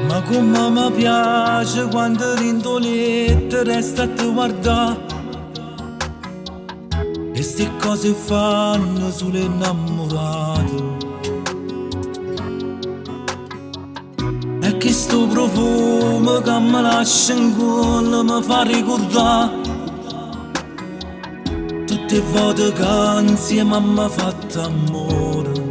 Ma come mi piace quando l'indoletta resta a te guardare e ste cose fanno sulle innamorate. E che sto profumo che mi lascia in cuore mi fa ricordare tutte le volte che insieme abbiamo fatto amore.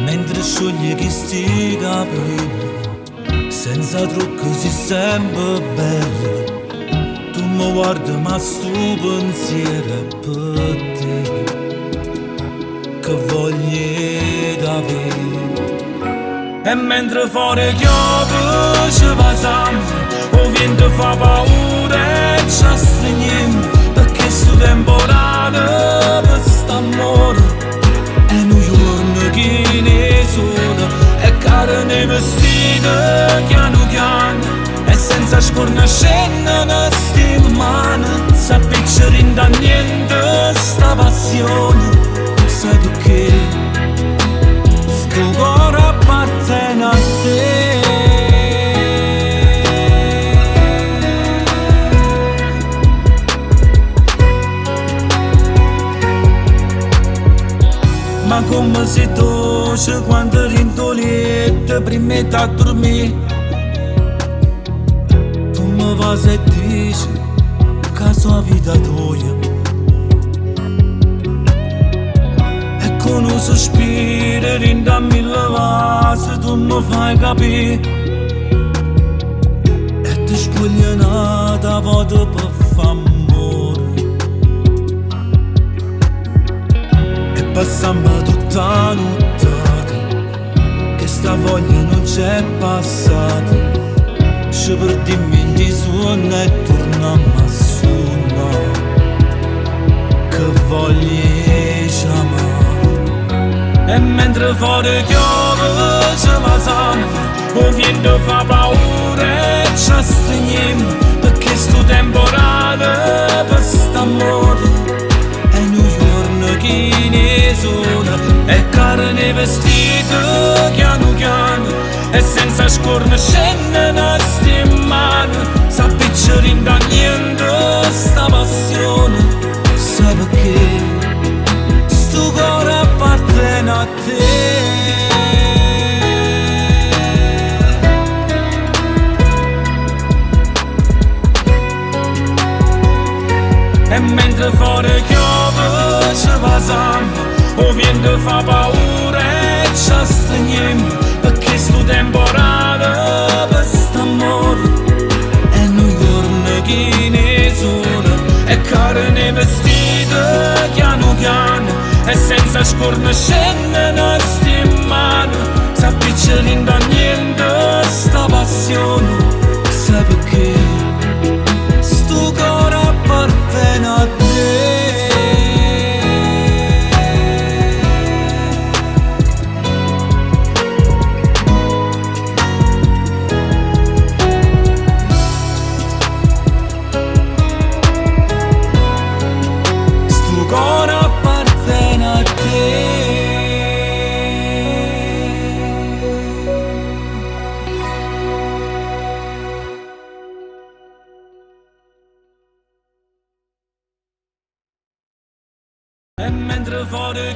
Mentre sciogli questi capelli senza trucco si sempre bella, tu mi guardi ma sto pensiero è per te che voglio avere. E mentre fuori piove ci passiamo, o vento fa paura e ci stringiamo, perché sto temporale per st'amore è un giorno che ne sono, e carne vestita piano piano, e senza scornascena ne stiamo in mano, s'appicciare da niente sta passione. Sai perché sto cuore appartiene a te. Ma come si dolce quando rintoletta prima da dormire, tu mi vai e dici che sua vita tua, e con un sospiro rinda mille vasi tu mi fai capire, e ti spogli nata volta per fare. Passiamo tutta la notte, che sta voglia non c'è passata, ci perdiamo in di suono e torniamo a suonare, che voglio amare. E mentre fuori piove ci passiamo, o vento fa paura e ci stringiamo, perché sto temporale per st'amore che ne sono, e carne vestita piano piano, e senza scornascena ne stiamo in mano, s'appicciare da niente sta passione. Sai perché sto cuore appartiene a te. E mentre fuori piove ci passiamo, o vento fa paura e ci stringiamo, perché sto temporale per st'amore è un giorno che ne sono, e carne vestita piano piano, e senza scornascena ne stiamo in mano, s'appicciare da niente sta passione. Sai perché sto cuore appartiene a te. Sto cuore appartiene a te. E mentre fuori